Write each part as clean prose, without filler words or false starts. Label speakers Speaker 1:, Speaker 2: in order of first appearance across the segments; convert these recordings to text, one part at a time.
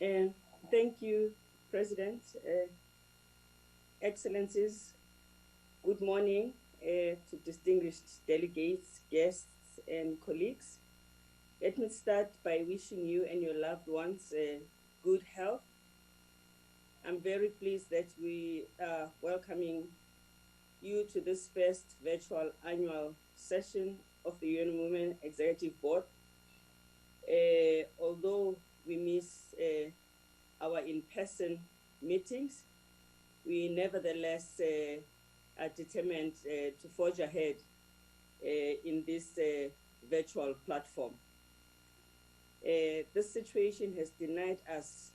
Speaker 1: And thank you, President. Excellencies, good morning to distinguished delegates, guests, and colleagues. Let me start by wishing you and your loved ones good health. I'm very pleased that we are welcoming you to this first virtual annual session of the UN Women Executive Board. Although we miss our in-person meetings, we nevertheless are determined to forge ahead in this virtual platform. This situation has denied us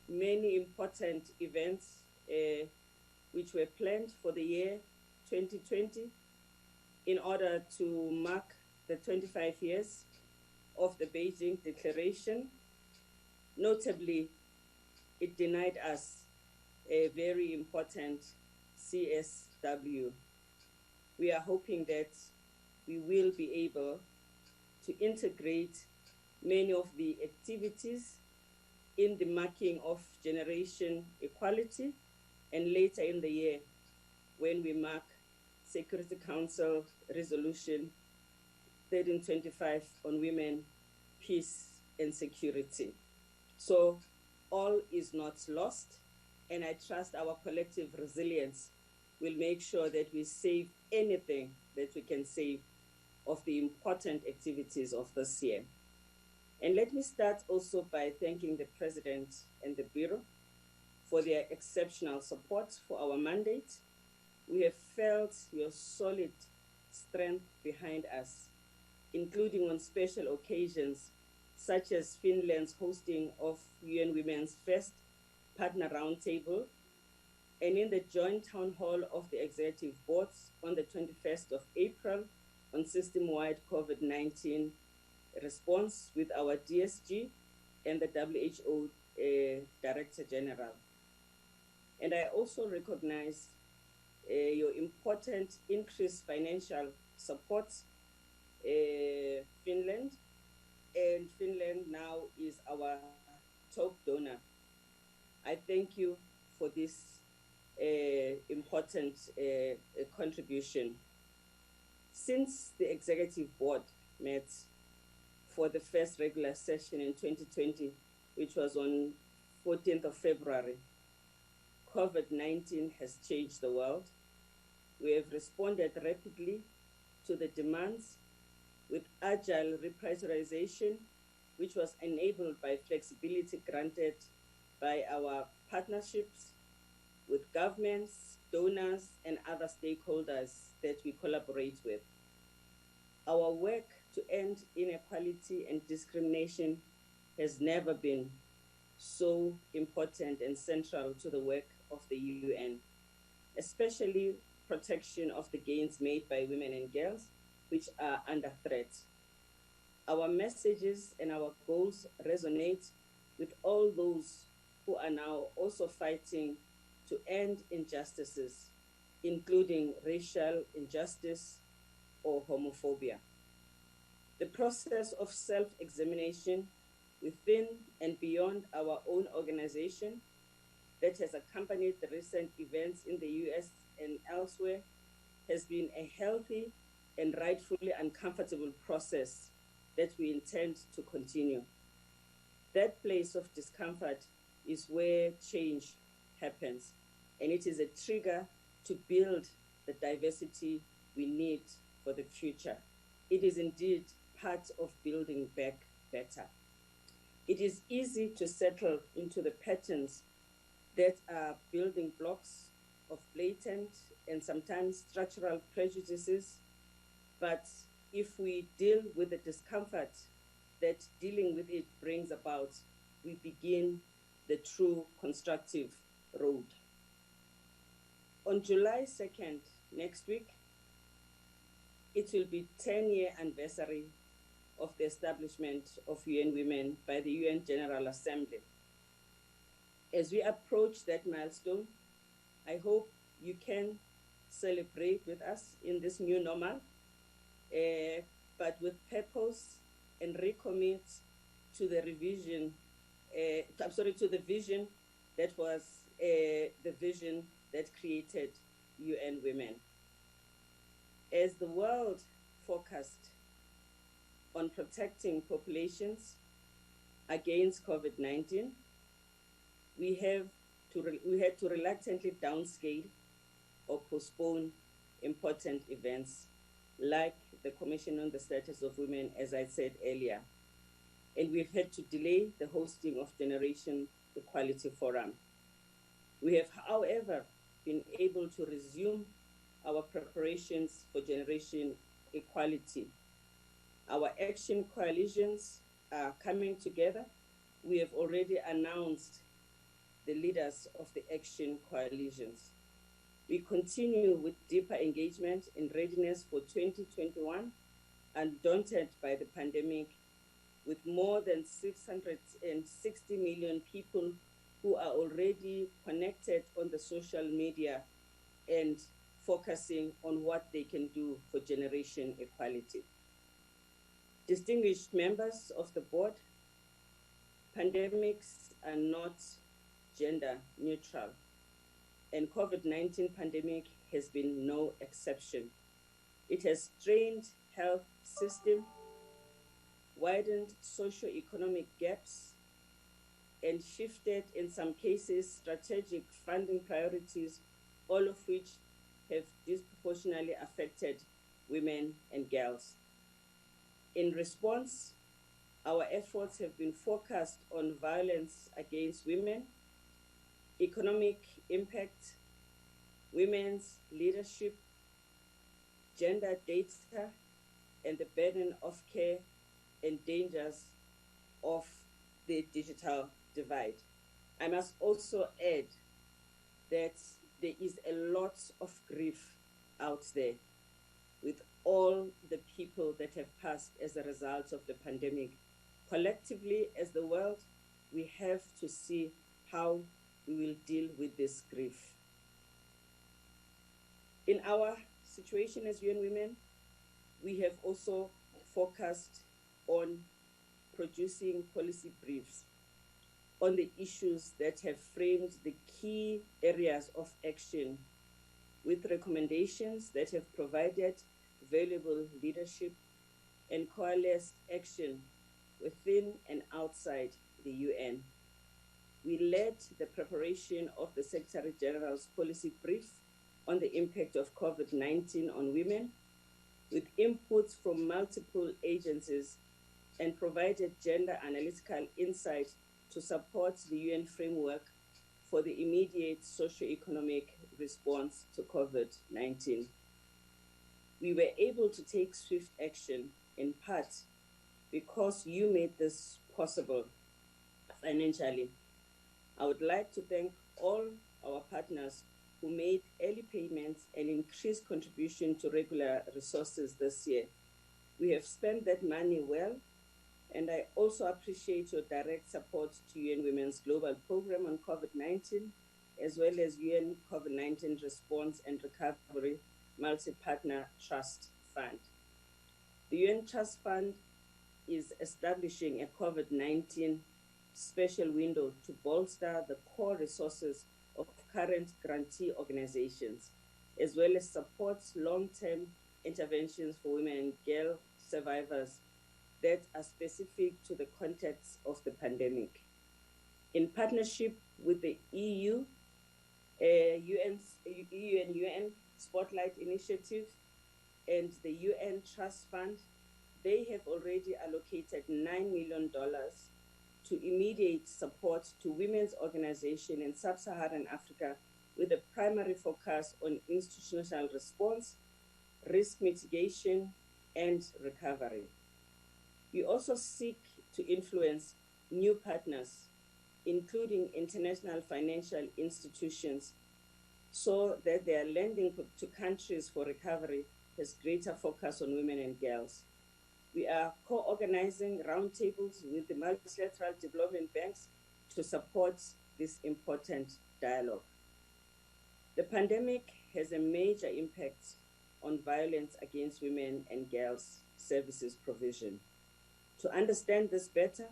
Speaker 1: many important events which were planned for the year 2020 in order to mark the 25 years of the Beijing Declaration. Notably, it denied us a very important CSW. We are hoping that we will be able to integrate many of the activities in the marking of generation equality, and later in the year when we mark Security Council Resolution 1325 on women, peace, and security. So all is not lost, and I trust our collective resilience will make sure that we save anything that we can save of the important activities of this year. And let me start also by thanking the President and the Bureau for their exceptional support for our mandate. We have felt your solid strength behind us, including on special occasions such as Finland's hosting of UN Women's first partner roundtable, and in the joint town hall of the executive boards on the 21st of April on system-wide COVID-19 response with our DSG and the WHO Director General. And I also recognize your important increased financial support, Finland, and Finland now is our top donor. I thank you for this important contribution. Since the executive board met for the first regular session in 2020, which was on 14th of February, COVID-19 has changed the world. We have responded rapidly to the demands with agile reprioritization, which was enabled by flexibility granted by our partnerships with governments, donors, and other stakeholders that we collaborate with. Our work to end inequality and discrimination has never been so important and central to the work of the UN, especially protection of the gains made by women and girls, which are under threat. Our messages and our goals resonate with all those who are now also fighting to end injustices, including racial injustice or homophobia. The process of self-examination within and beyond our own organization that has accompanied the recent events in the US and elsewhere has been a healthy and rightfully uncomfortable process that we intend to continue. That place of discomfort is where change happens, and it is a trigger to build the diversity we need for the future. It is indeed part of building back better. It is easy to settle into the patterns that are building blocks of blatant and sometimes structural prejudices, but if we deal with the discomfort that dealing with it brings about, we begin the true constructive road. On July 2nd, next week, it will be 10-year anniversary of the establishment of UN Women by the UN General Assembly. As we approach that milestone, I hope you can celebrate with us in this new normal, but with purpose, and recommit to the revision to the vision that was the vision that created UN Women. As the world focused on protecting populations against COVID-19, we had to reluctantly downscale or postpone important events like the Commission on the Status of Women, as I said earlier. And we've had to delay the hosting of Generation Equality Forum. We have, however, been able to resume our preparations for generation equality. Our action coalitions are coming together. We have already announced the leaders of the action coalitions. We continue with deeper engagement in readiness for 2021, undaunted by the pandemic, with more than 660 million people who are already connected on the social media and focusing on what they can do for generation equality. Distinguished members of the board, pandemics are not gender neutral, and COVID-19 pandemic has been no exception. It has strained health system, widened socio-economic gaps, and shifted, in some cases, strategic funding priorities, all of which have disproportionately affected women and girls. In response, our efforts have been focused on violence against women, economic impact, women's leadership, gender data, and the burden of care and dangers of the digital divide. I must also add that there is a lot of grief out there with all the people that have passed as a result of the pandemic. Collectively, as the world, we have to see how we will deal with this grief. In our situation as UN Women, we have also focused on producing policy briefs on the issues that have framed the key areas of action, with recommendations that have provided valuable leadership and coalesced action within and outside the UN. We led the preparation of the Secretary General's policy brief on the impact of COVID-19 on women, with inputs from multiple agencies, and provided gender analytical insight to support the UN framework for the immediate socio-economic response to COVID-19. We were able to take swift action in part because you made this possible financially. I would like to thank all our partners who made early payments and increased contribution to regular resources this year. We have spent that money well, and I also appreciate your direct support to UN Women's Global Program on COVID-19, as well as UN COVID-19 Response and Recovery Multi-Partner Trust Fund. The UN Trust Fund is establishing a COVID-19 special window to bolster the core resources of current grantee organizations, as well as supports long-term interventions for women and girl survivors that are specific to the context of the pandemic. In partnership with the EU, EU and UN Spotlight Initiative and the UN Trust Fund, they have already allocated $9 million to immediate support to women's organizations in sub-Saharan Africa, with a primary focus on institutional response, risk mitigation, and recovery. We also seek to influence new partners, including international financial institutions, so that their lending to countries for recovery has greater focus on women and girls. We are co-organizing roundtables with the multilateral development banks to support this important dialogue. The pandemic has a major impact on violence against women and girls services provision. To understand this better,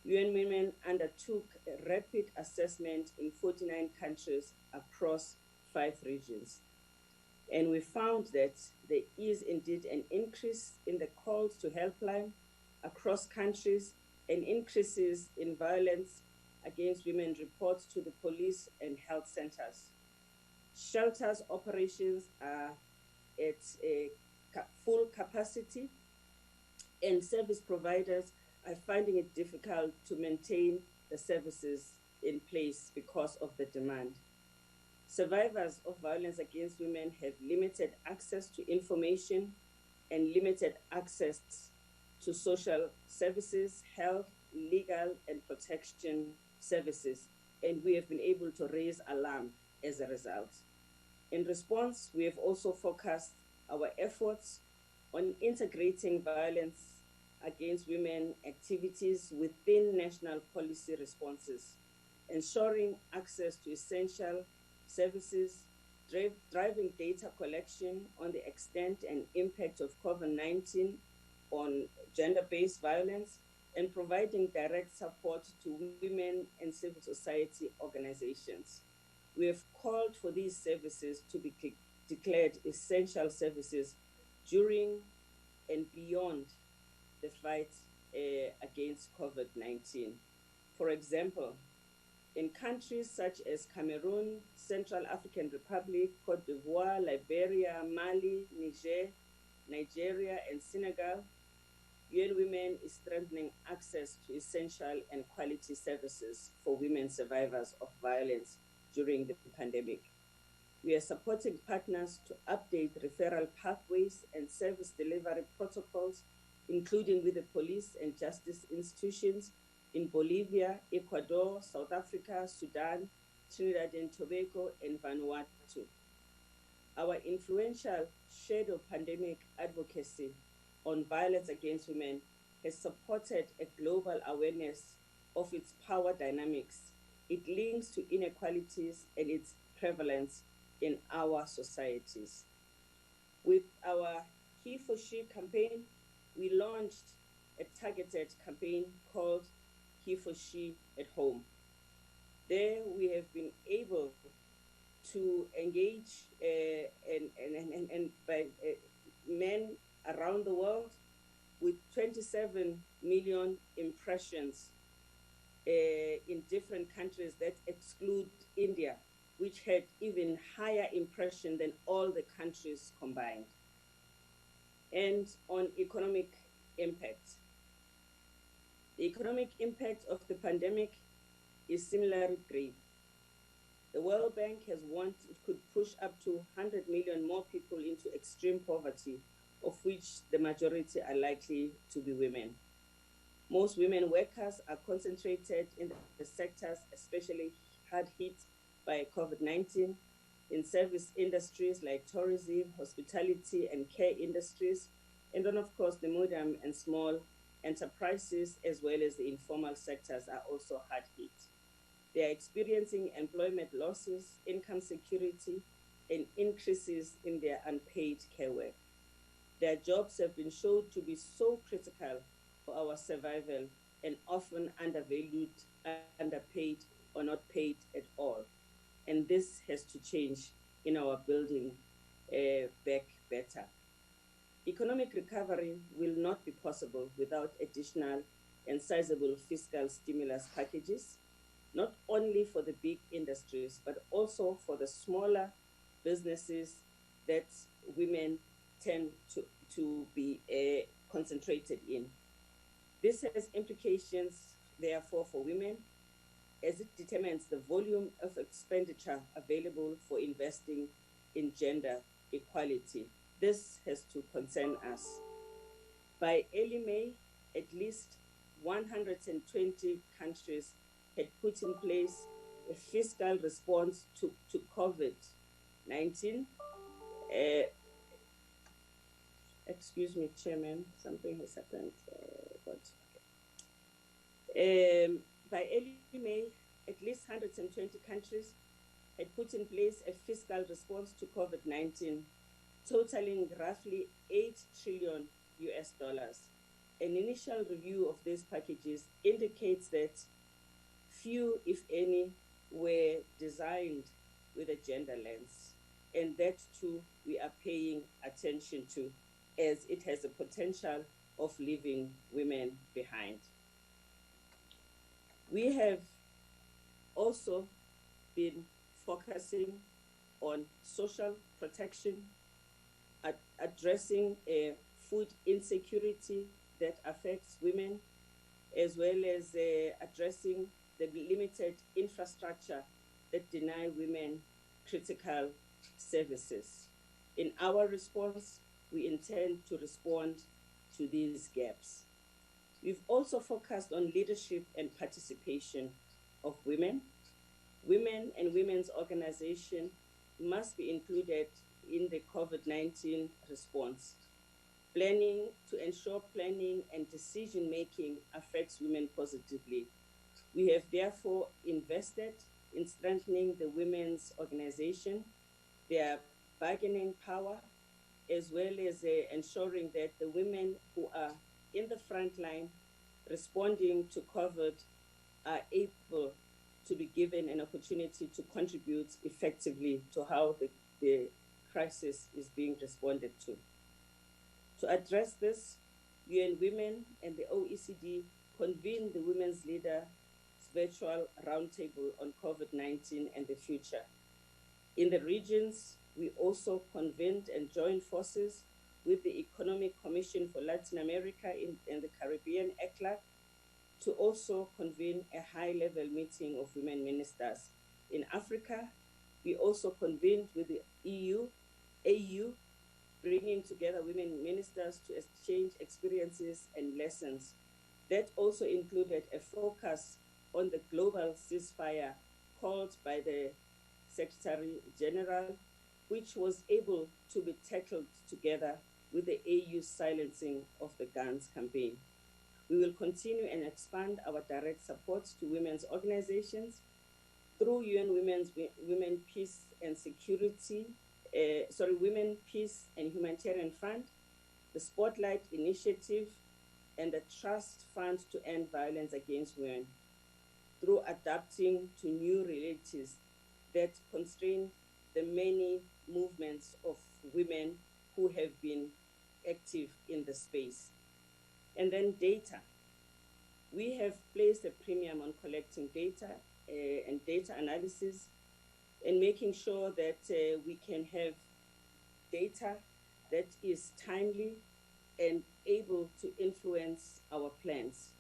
Speaker 1: UN Women undertook a rapid assessment in 49 countries across 5 regions. And we found that there is indeed an increase in the calls to helpline across countries and increases in violence against women reports to the police and health centers. Shelters operations are at a full capacity, and service providers are finding it difficult to maintain the services in place because of the demand. Survivors of violence against women have limited access to information and limited access to social services, health, legal, and protection services, and we have been able to raise alarm as a result. In response, we have also focused our efforts on integrating violence against women activities within national policy responses, ensuring access to essential services, driving data collection on the extent and impact of COVID-19 on gender-based violence, and providing direct support to women and civil society organizations. We have called for these services to be declared essential services during and beyond the fight against COVID-19. For example, in countries such as Cameroon, Central African Republic, Cote d'Ivoire, Liberia, Mali, Niger, Nigeria, and Senegal, UN Women is strengthening access to essential and quality services for women survivors of violence during the pandemic. We are supporting partners to update referral pathways and service delivery protocols, including with the police and justice institutions in Bolivia, Ecuador, South Africa, Sudan, Trinidad and Tobago, and Vanuatu. Our influential shadow pandemic advocacy on violence against women has supported a global awareness of its power dynamics, its links to inequalities, and its prevalence in our societies. With our He for She campaign, we launched a targeted campaign called He for She at Home. There we have been able to engage by men around the world with 27 million impressions in different countries that exclude India, which had even higher impression than all the countries combined. And on economic impact. The economic impact of the pandemic is similarly grave. The World Bank has warned it could push up to 100 million more people into extreme poverty, of which the majority are likely to be women. Most women workers are concentrated in the sectors especially hard hit by COVID-19, in service industries like tourism, hospitality, and care industries, and then of course the medium and small enterprises as well as the informal sectors are also hard hit. They are experiencing employment losses, income security, and increases in their unpaid care work. Their jobs have been shown to be so critical for our survival and often undervalued, underpaid, or not paid at all. And this has to change in our building back better. Economic recovery will not be possible without additional and sizable fiscal stimulus packages, not only for the big industries, but also for the smaller businesses that women tend to be concentrated in. This has implications, therefore, for women, as it determines the volume of expenditure available for investing in gender equality. This has to concern us. By early May, at least 120 countries had put in place a fiscal response to COVID-19. Excuse me, Chairman, something has happened. By early May, at least 120 countries had put in place a fiscal response to COVID-19, totaling roughly $8 trillion. An initial review of these packages indicates that few, if any, were designed with a gender lens. And that too, we are paying attention to, as it has a potential of leaving women behind. We have also been focusing on social protection, addressing food insecurity that affects women, as well as addressing the limited infrastructure that deny women critical services. In our response, we intend to respond to these gaps. We've also focused on leadership and participation of women. Women and women's organization must be included in the COVID-19 response. Planning to ensure planning and decision-making affects women positively. We have therefore invested in strengthening the women's organization, their bargaining power, as well as ensuring that the women who are in the front line responding to COVID are able to be given an opportunity to contribute effectively to how the crisis is being responded to. To address this, UN Women and the OECD convened the Women's Leaders Virtual Roundtable on COVID-19 and the future. In the regions, we also convened and joined forces with the Economic Commission for Latin America and the Caribbean, ECLAC, to also convene a high-level meeting of women ministers. In Africa, we also convened with the AU, bringing together women ministers to exchange experiences and lessons. That also included a focus on the global ceasefire called by the Secretary General, which was able to be tackled together with the AU's silencing of the guns campaign. We will continue and expand our direct support to women's organizations through UN Women Peace and Women Peace and Humanitarian Fund, the Spotlight Initiative, and the Trust Fund to End Violence Against Women, through adapting to new realities that constrain the many movements of women who have been active in the space. And then data. We have placed a premium on collecting data and data analysis and making sure that we can have data that is timely and able to influence our plans.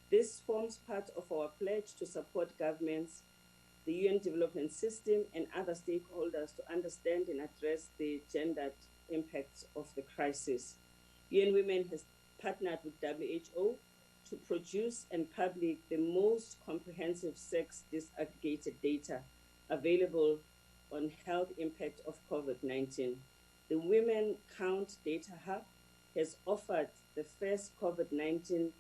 Speaker 1: This forms part of our pledge to support governments, the UN development system, and other stakeholders to understand and address the gendered impacts of the crisis. UN Women has partnered with WHO to produce and publish the most comprehensive sex disaggregated data available on health impact of COVID-19. The Women Count Data Hub has offered the first COVID-19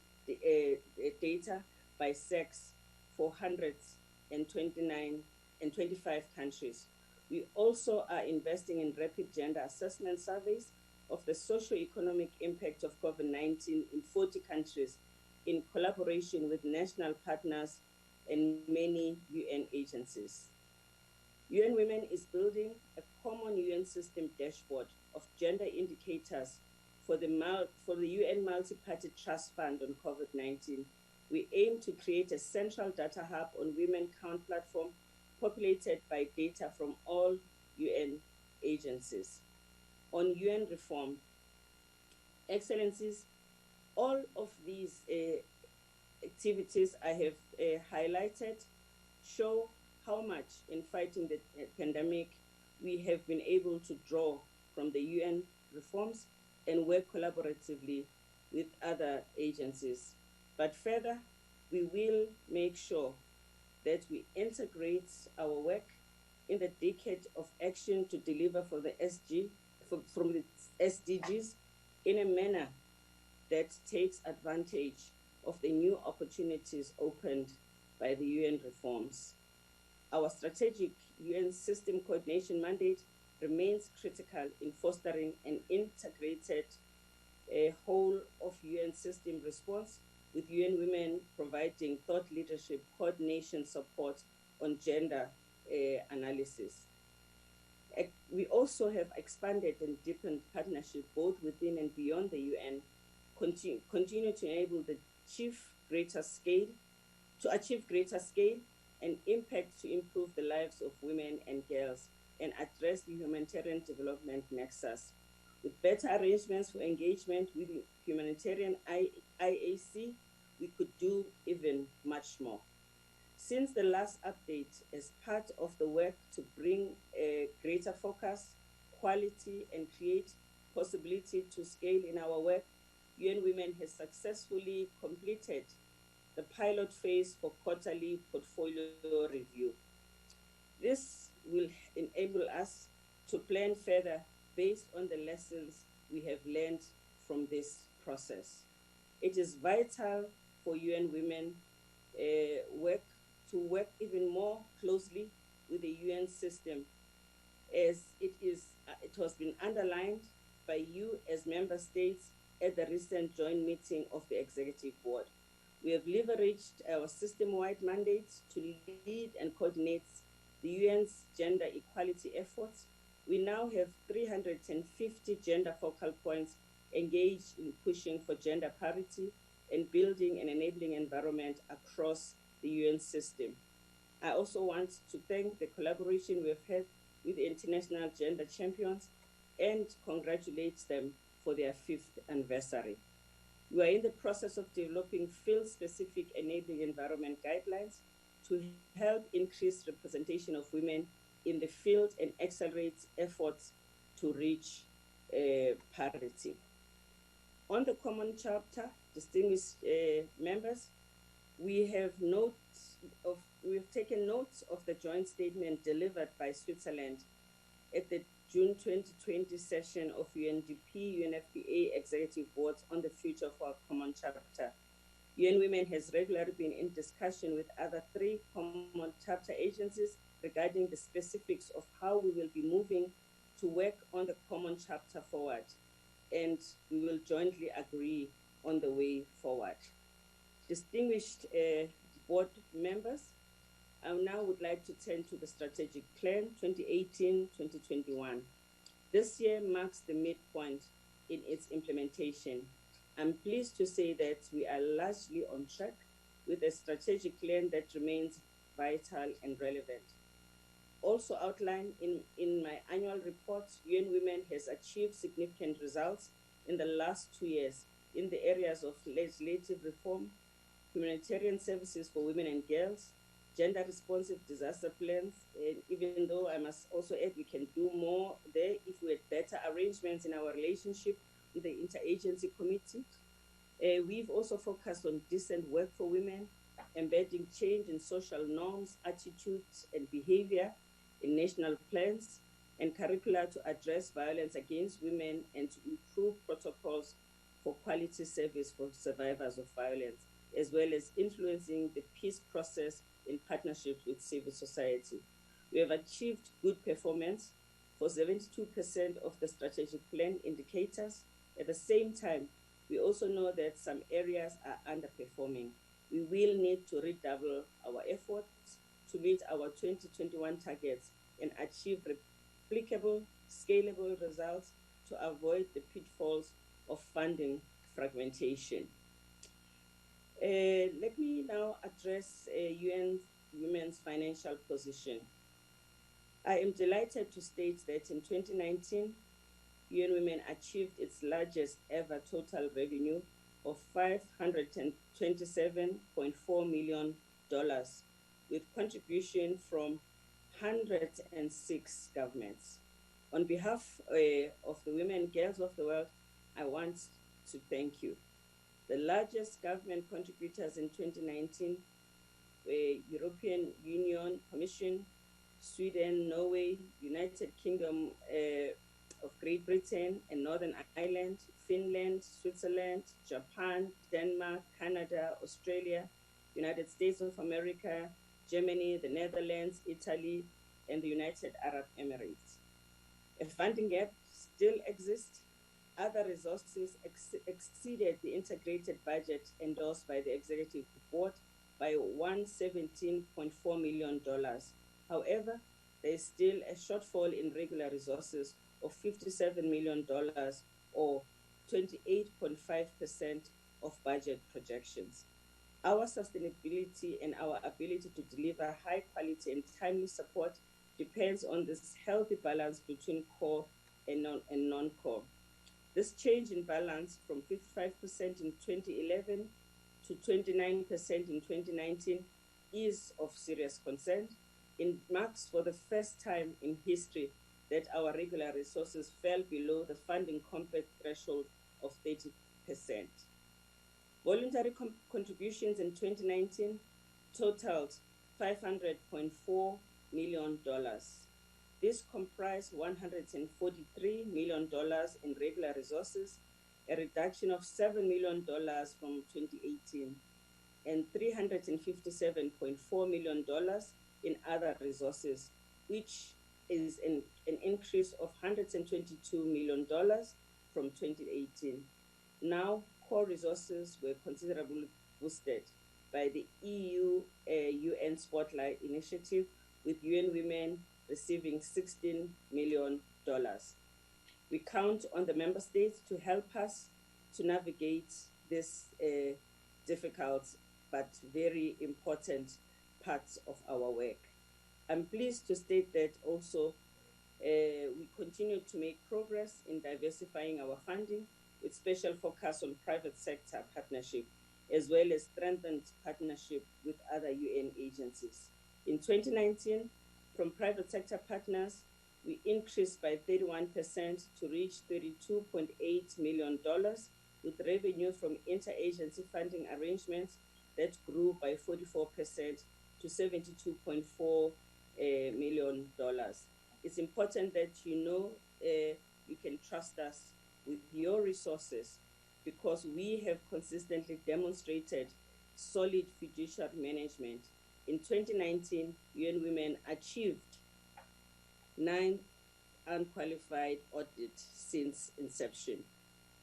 Speaker 1: data by sex for 125 countries. We also are investing in rapid gender assessment surveys of the socio-economic impact of COVID-19 in 40 countries in collaboration with national partners and many UN agencies. UN Women is building a common UN system dashboard of gender indicators for the UN Multi-Party Trust Fund on COVID-19. We aim to create a central data hub on Women Count platform populated by data from all UN agencies. On UN reform, Excellencies, all of these activities I have highlighted show how much in fighting the pandemic we have been able to draw from the UN reforms and work collaboratively with other agencies. But further, we will make sure that we integrate our work in the decade of action to deliver from the SDGs in a manner that takes advantage of the new opportunities opened by the UN reforms. Our strategic UN system coordination mandate remains critical in fostering an integrated a whole of UN system response, with UN Women providing thought leadership, coordination support on gender analysis. We also have expanded and deepened partnership both within and beyond the UN, continue to enable the to achieve greater scale and impact to improve the lives of women and girls and address the humanitarian development nexus. With better arrangements for engagement with the humanitarian IAC, we could do even much more. Since the last update, as part of the work to bring a greater focus, quality, and create possibility to scale in our work, UN Women has successfully completed the pilot phase for quarterly portfolio review. This will enable us to plan further based on the lessons we have learned from this process. It is vital for UN Women to work even more closely with the UN system, as it has been underlined by you as member states at the recent joint meeting of the Executive Board. We have leveraged our system-wide mandates to lead and coordinate the UN's gender equality efforts. We now have 350 gender focal points engaged in pushing for gender parity and building an enabling environment across the UN system. I also want to thank the collaboration we have had with the International Gender Champions and congratulate them for their 5th anniversary. We are in the process of developing field-specific enabling environment guidelines to help increase representation of women in the field and accelerate efforts to reach parity. On the common chapter, distinguished members, we have taken notes of the joint statement delivered by Switzerland at the June 2020 session of UNDP, UNFPA Executive Boards on the future of our common chapter. UN Women has regularly been in discussion with other 3 common chapter agencies regarding the specifics of how we will be moving to work on the common chapter forward, and we will jointly agree on the way forward. Distinguished board members, I now would like to turn to the strategic plan 2018-2021. This year marks the midpoint in its implementation. I'm pleased to say that we are largely on track with a strategic plan that remains vital and relevant. Also outlined in my annual report, UN Women has achieved significant results in the last 2 years in the areas of legislative reform, humanitarian services for women and girls, gender-responsive disaster plans, and even though I must also add we can do more there if we had better arrangements in our relationship with the interagency committee. We've also focused on decent work for women, embedding change in social norms, attitudes, and behavior in national plans and curricula to address violence against women and to improve protocols for quality service for survivors of violence, as well as influencing the peace process in partnerships with civil society. We have achieved good performance for 72% of the strategic plan indicators. At the same time, we also know that some areas are underperforming. We will need to redouble our efforts to meet our 2021 targets and achieve replicable, scalable results to avoid the pitfalls of funding fragmentation. Let me now address UN Women's financial position. I am delighted to state that in 2019, UN Women achieved its largest ever total revenue of $527.4 million, with contribution from 106 governments. On behalf of the women and girls of the world, I want to thank you. The largest government contributors in 2019 were European Union Commission, Sweden, Norway, United Kingdom of Great Britain and Northern Ireland, Finland, Switzerland, Japan, Denmark, Canada, Australia, United States of America, Germany, the Netherlands, Italy, and the United Arab Emirates. A funding gap still exists, Other resources exceeded the integrated budget endorsed by the Executive Board by $117.4 million. However, there is still a shortfall in regular resources of $57 million, or 28.5% of budget projections. Our sustainability and our ability to deliver high quality and timely support depends on this healthy balance between core and non-core. This change in balance from 55% in 2011 to 29% in 2019 is of serious concern. It marks for the first time in history that our regular resources fell below the funding compact threshold of 30%. Voluntary contributions in 2019 totaled $500.4 million. This comprised $143 million in regular resources, a reduction of $7 million from 2018, and $357.4 million in other resources, which is an increase of $122 million from 2018. Now, core resources were considerably boosted by the UN Spotlight Initiative, with UN Women receiving $16 million. We count on the member states to help us to navigate this difficult but very important parts of our work. I'm pleased to state that also we continue to make progress in diversifying our funding, with special focus on private sector partnership, as well as strengthened partnership with other UN agencies. In 2019, from private sector partners, we increased by 31% to reach $32.8 million, with revenue from interagency funding arrangements that grew by 44% to $72.4 million. It's important that you know you can trust us with your resources, because we have consistently demonstrated solid fiduciary management. In 2019, UN Women achieved 9 unqualified audits since inception.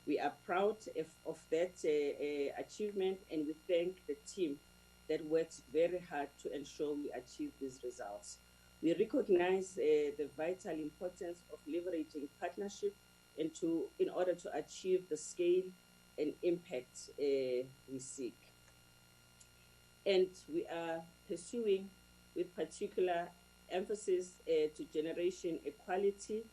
Speaker 1: We are proud of that achievement, and we thank the team that works very hard to ensure we achieve these results. We recognize the vital importance of leveraging partnership in order to achieve the scale and impact we seek. And we are pursuing, with particular emphasis to generation equality,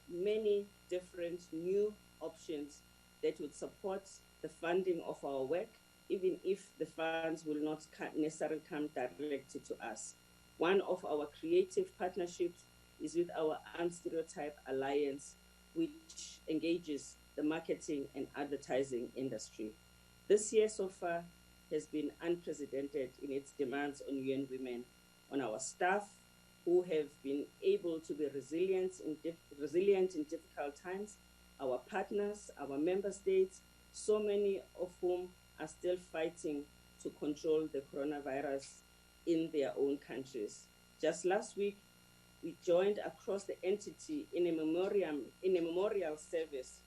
Speaker 1: many different new options that would support the funding of our work, even if the funds will not necessarily come directly to us. One of our creative partnerships is with our Unstereotype Alliance, which engages the marketing and advertising industry. This year so far has been unprecedented in its demands on UN Women, on our staff, who have been able to be resilient in difficult times, our partners, our member states, so many of whom are still fighting to control the coronavirus in their own countries. Just last week, we joined across the entity in a memorial service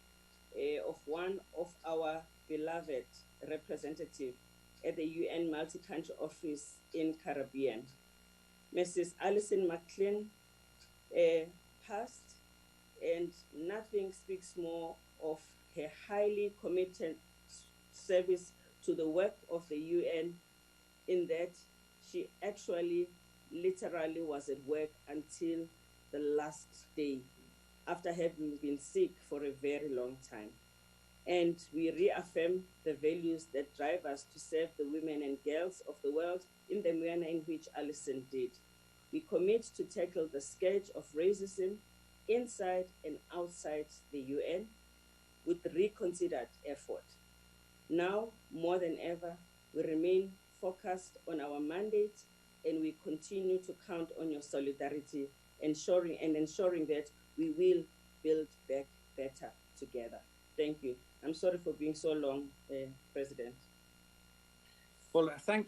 Speaker 1: of one of our beloved representatives at the UN Multi-Country Office in Caribbean. Mrs. Alison McLean passed, and nothing speaks more of her highly committed service to the work of the UN, in that she actually literally was at work until the last day, after having been sick for a very long time. And we reaffirm the values that drive us to serve the women and girls of the world in the manner in which Alison did. We commit to tackle the scourge of racism inside and outside the UN with reconsidered effort. Now, more than ever, we remain focused on our mandate, and we continue to count on your solidarity, ensuring that we will build back better together. Thank you. I'm sorry for being so long, President.
Speaker 2: Well, thank